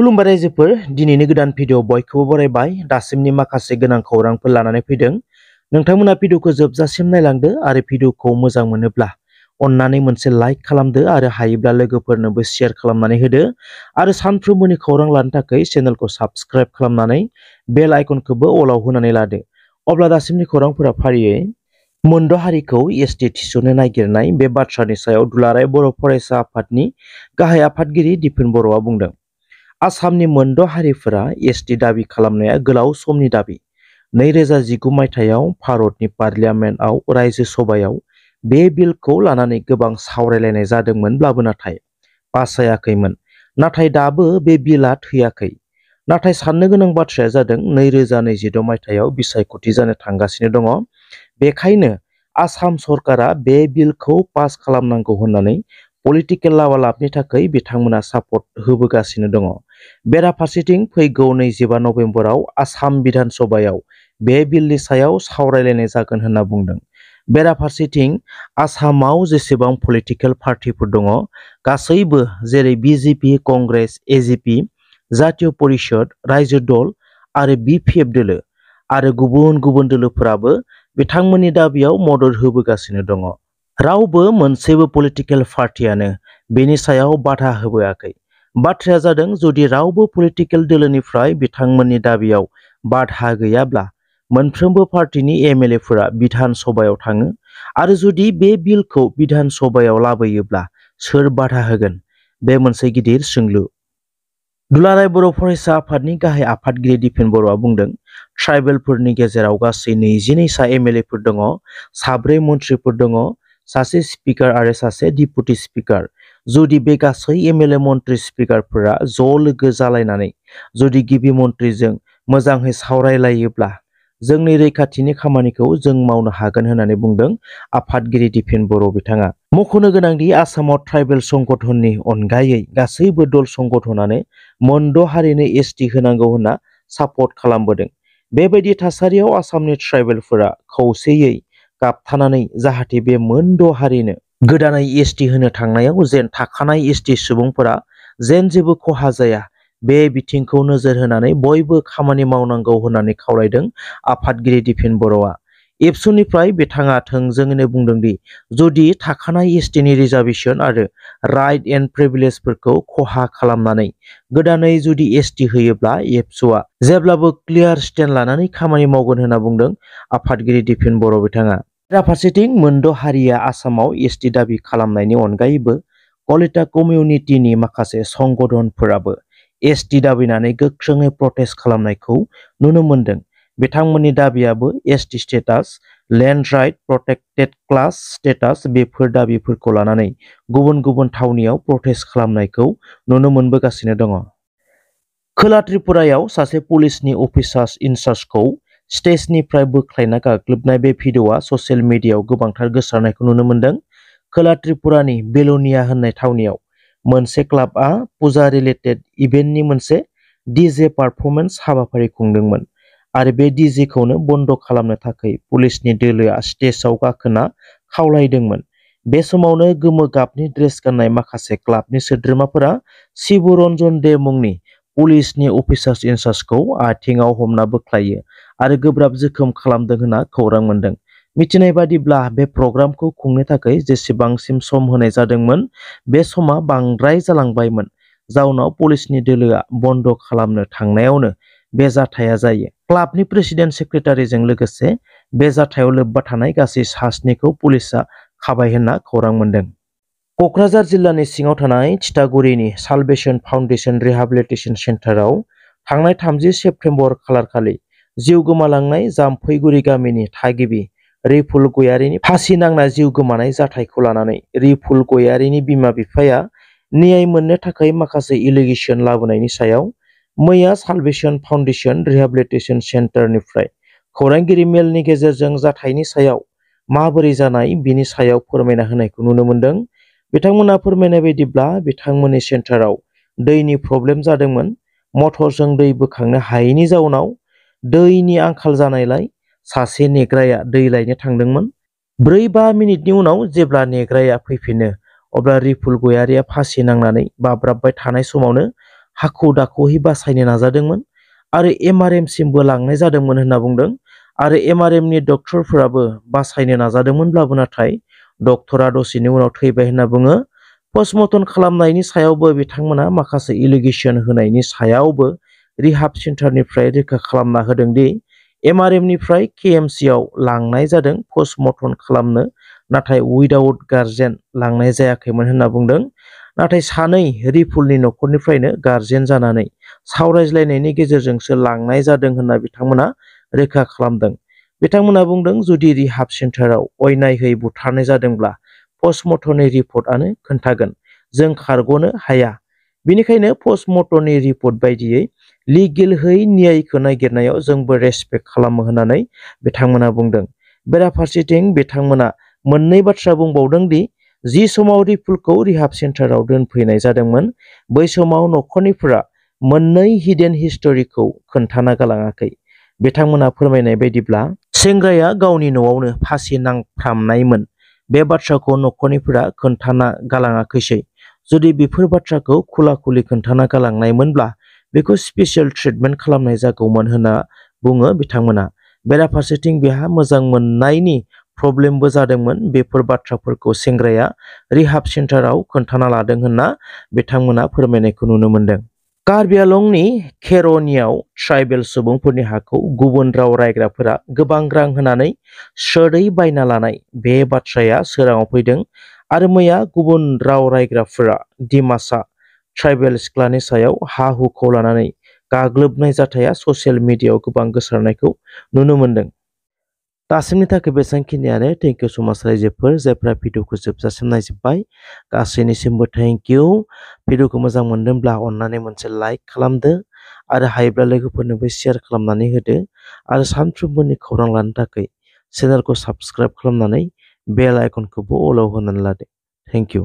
खुलुमबाय रायजोफोर दिनैनि गोदान भिडिअ बयखौबो बरायबाय दासिमनि माखासे गोनां खौरांफोर लानानै फैदों नोंथांमोना भिडिअखौ जोबजासिम नायलांदो आरो भिडिअखौ मोजां मोनोब्ला अन्नानै मोनसे लाइक खालामदो आरो हायोब्ला लोगोफोरनोबो शेयार खालामनानै होदो आरो सानफ्रोमबोनि खौरां लानो थाखाय चेनेलखौ साबस्क्राइब खालामनानै बेल आइकनखौबो अलाव होनानै लादो अब्ला दासिमनि खौरांफोरा फारियै मोनद' हारिखौ एसटि थिसननो नागिरनाय बे बाथ्रानि सायाव दुलाराय बर' फरायसा आफादनि गाहाय आफादगिरि दिपेन बर'आ बुंदों आसामनि मोनद' हारिफोरा एसटि दाबि खालामनाया गोलाव समनि दाबि 2019 मायथाइयाव भारतनि पार्लियामेन्टआव रायजो सभायाव बे बिलखौ लानानै गोबां सावरायलायनाय जादोंमोनब्लाबो नाथाय पास जायाखैमोन नाथाय दाबो बे बिलआ थैयाखै नाथाय साननो गोनां बाथ्राया जादों 2026 मायथाइयाव बिसायख'थि जानो थांगासिनो दङ बेखायनो आसाम सरकारा बे बिलखौ पास खालामनांगौ होननानै पलिटिकेल लावालाबनि थाखाय बिथांमोना सापर्ट होबोगासिनो दङ बेराफारसेथिं फैगौ 25 नभेम्बराव आसाम बिधान सभायाव बे बिलनि सायाव सावरायलायनाय जागोन होनना बुंदों बेराफारसेथिं आसामाव जेसेबां पलिटिकेल पार्टिफोर दङ गासैबो जेरै बिजेपि कंग्रेस एजिपि जातीय परिषद रायजो दल आरो बिपिएफ दोलो आरो गुबुन गुबुन दोलोफोराबो बिथांमोननि दाबियाव मदद होबोगासिनो दङ रावबो मोनसेबो पलिटिकेल पार्टियानो बेनि सायाव बाधा होबोआखै बाथ्राया जादों जुदि रावबो पलिटिकेल दोलोनिफ्राय बिथांमोननि दाबियाव बाधा गैयाब्ला मोनफ्रोमबो पार्टिनि एमएलएफोरा बिधान सभायाव थाङो आरो जुदि बे बिलखौ बिधान सभायाव लाबोयोब्ला सोर बाधा होगोन बे मोनसे गिदिर सोंलु दुलाराय बर' फरायसा आफादनि गाहाय आफादगिरि दिपेन बर'आ बुंदों ट्राइबेलफोरनि गेजेराव गासै 22 सा एमएलएफोर दङ 4 मन्थ्रिफोर दङ सासे स्पिकार आरो सासे डिपुटि स्पिकार जुदि बे गासै एमएलए मन्त्रि स्पिकारफोरा ज' लोगो जालायनानै जुदि गिबि मन्त्रिजों मोजाङै सावरायलायोब्ला जोंनि रैखाथिनि खामानिखौ जों मावनो हागोन होननानै बुंदों आफादगिरि दिपेन बर' बिथाङा मख'नो गोनांदि आसामाव ट्राइबेल संगठननि अनगायै गासैबो दल संगठनानो मोनद' हारिनो एसटि होनांगौ होनना सापर्ट खालामबोदों बेबायदि थासारियाव आसामनि ट्राइबेलफोरा खौसेयै गाबथानानै जाहाथे बे मोनद' हारिनो गोदानै एसटि होनो थांनायाव जेन थाखानाय एसटि सुबुंफोरा जेन जेबो खहा जाया बे बिथिंखौ नोजोर होनानै बयबो खामानि मावनांगौ होननानै खावलायदों आफादगिरि दिपेन बर'आ एबसुनिफ्राय बिथाङा थोंजोङैनो बुंदों दि जुदि थाखानाय एसटिनि रिजार्भेसन आरो राइट एन्ड प्रिभिलेजफोरखौ खहा खालामनानै गोदानै जुदि एसटि होयोब्ला एबसुआ जेब्लाबो क्लियार स्टेन्ड लानानै खामानि मावगोन होनना बुंदों आफादगिरि दिपेन बर' बिथाङा बेराफारसेथिं मोनद' हारिया आसामाव एसटि दाबि खालामनायनि अनगायैबो कलिता कमिउनिटिनि माखासे संगठनफोराबो एसटि दाबिनानै गोख्रोङै प्रटेस्ट खालामनायखौ नुनो मोन्दों बिथांमोननि दाबियाबो ST status land right protected class status before दाबिफोरखौ लानानै गुबुन गुबुन थावनियाव प्रटेस्ट खालामनायखौ नुनो मोनबोगासिनो दङ खोला त्रिपुरायाव सासे पुलिसनि अफिसार इनचार्जखौ स्टेजनिफ्राय बोख्लायना गाग्लोबनाय बे भिडिअआ ससियेल मिडियायाव गोबांथार गोसारनायखौ नुनो मोन्दों खोला त्रिपुरानि बेलोनिया होननाय थावनियाव मोनसे क्लाबआ पुजा रिलेटेड इभेन्टनि मोनसे डिजे पारफर्मेन्स हाबाफारि खुंदोंमोन आरो बे डिजेखौनो बन्द खालामनो थाखाय पुलिसनि दोलोआ स्टेजआव गाखोना खावलायदोंमोन बे समावनो गोमो गाबनि ड्रेस गाननाय माखासे क्लाबनि सोद्रोमाफोरा शिबु रन्जन दे मुंनि पुलिसनि अफिसार इनचार्जखौ आथिङाव हमना बोख्लायो आरो गोब्राब जोखोम खालामदों होनना खौरां मोन्दों मिथिनाय बादिब्ला बे प्रग्रामखौ खुंनो थाखाय जेसेबांसिम सम होनाय जादोंमोन बे समा बांद्राय जालांबायमोन जाउनाव पुलिसनि दोलोआ बन्द खालामनो थांनायावनो बे जाथाया जायो क्लाबनि प्रेसिडेन्ट सेक्रेटारिजों लोगोसे बे जाथायाव लोब्बा थानाय गासै सास्निखौ पुलिसआ खाबाय होनना खौरां मोन्दों क'क्राझार जिल्लानि सिङाव थानाय थिथागुरिनि सालभेशन फाउन्डेशन रिहाबिलिटेशन सेन्टाराव थांनाय 30 सेप्तेम्बर खालारखालि जिउ गोमालांनाय जाम्फैगुरि गामिनि थागिबि रिफुल गयारिनि फासि नांना जिउ गोमानाय जाथायखौ लानानै रिफुल गयारिनि बिमा बिफाया न्याय मोननो थाखाय माखासे एलिगेशन लाबोनायनि सायाव मैया सालभेशन फाउन्डेशन रिहाबिलिटेशन सेन्टारनिफ्राय खौरांगिरि मेलनि गेजेरजों जाथायनि सायाव माबोरै जानाय बिनि सायाव फोरमायना होनायखौ नुनो मोन्दों बिथांमोना फोरमायनाय बायदिब्ला बिथांमोननि सेन्टाराव दैनि प्रब्लेम जादोंमोन मटरजों दै बोखांनो हायैनि जाउनाव दैनि आंखाल जानायलाय सासे नेग्राया दै लायनो थांदोंमोन 4-5 मिनिटनि उनाव जेब्ला नेग्राया फैफिनो अब्ला रिफुल गयारिया फासि नांनानै बाब्राबबाय थानाय समावनो हाखु दाखुयै बासायनो नाजादोंमोन आरो MRM सिमबो लांनाय जादोंमोन होनना बुंदों आरो MRM नि डक्टरफोराबो बासायनो नाजादोंमोनब्लाबो नाथाय डक्टरा दसेनि उनाव थैबाय होनना बुङो। पस्टमर्टम खालामनायनि सायावबो बिथांमोना माखासे एलिगेसन होनायनि सायावबो रिहाब सेन्टारनिफ्राय रैखा खालामना होदों दि MRM निफ्राय KMC आव लांनाय जादों पस्टमर्टम खालामनो नाथाय उइदाउट गार्जेन लांनाय जायाखैमोन होनना बुंदों। नाथाय सानै रिपुलनि न'खरनिफ्रायनो गार्जेन जानानै सावरायज्लायनायनि गेजेरजोंसो लांनाय जादों होनना बिथांमोना रोखा खालामदों। बिथांमोना बुंदों जुदि रिहाब सेन्टाराव अयनायै बुथारनाय जादोंब्ला पस्टमर्टमनि रिपर्टआनो खोन्थागोन जों खारग'नो हाया। बेनिखायनो पस्टमर्टमनि रिपर्ट बायदियै लिगेलहै न्यायखौ नागिरनायाव जोंबो रेसपेक्ट खालामो होननानै बिथांमोना बुंदों। बेराफारसेथिं बिथांमोना मोननै बाथ्रा बुंबावदों दि जि समाव रिपुलखौ रिहाब सेन्टाराव दोनफैनाय जादोंमोन बै समाव न'खरनिफोरा मोननै हिडेन हिस्टरिखौ खोन्थाना गालाङाखै। बिथांमोना फोरमायनाय बायदिब्ला सेंग्राया गावनि न'आवनो फासि नांफ्रामनायमोन बे बाथ्राखौ न'खरनिफोरा खोन्थाना गालाङाखैसै। जुदि बेफोर बाथ्राखौ खुला-खुलि खोन्थाना गालांनायमोनब्ला बेखौ स्पेसियेल ट्रिटमेन्ट खालामनाय जागौमोन होनना बुङो बिथांमोना। बेराफारसेथिं बेहा मोजां मोननायनि प्रब्लेमबो जादोंमोन बेफोर बाथ्राफोरखौ सेंग्राया रिहाब सेन्टाराव खोन्थाना लादों होनना बिथांमोना फोरमायनायखौ नुनो मोनदों। कार्बि आंलंनि केर'नियाव ट्राइबेल सुबुंफोरनि हाखौ गुबुन राव रायग्राफोरा गोबां रां होनानै स्रोदै बायना लानाय बे बाथ्राया सोराङाव फैदों आरो मैया गुबुन राव रायग्राफोरा डिमासा ट्राइबेल सिख्लानि सायाव हा-हुखौ लानानै गाग्लोबनाय जाथाया ससियेल मिडियायाव गोबां गोसारनायखौ नुनो मोनदों। दासिमनि थाखाय बेसांखिनियानो। थेंक इउ सो माच रायजोफोर जायफ्रा भिडिअखौ जोबजासिम नायजोब्बाय गासैनिसिमबो थेंक इउ। भिडिअखौ मोजां मोनदोंब्ला अन्नानै मोनसे लाइक खालामदो आरो हायोब्ला लोगोफोरनोबो शेयार खालामनानै होदो आरो सानफ्रोमबोनि खौरां लानो थाखाय चेनेलखौ साबस्क्राइब खालामनानै बेल आइकनखौबो अलाव होनानै लादो। Thank you.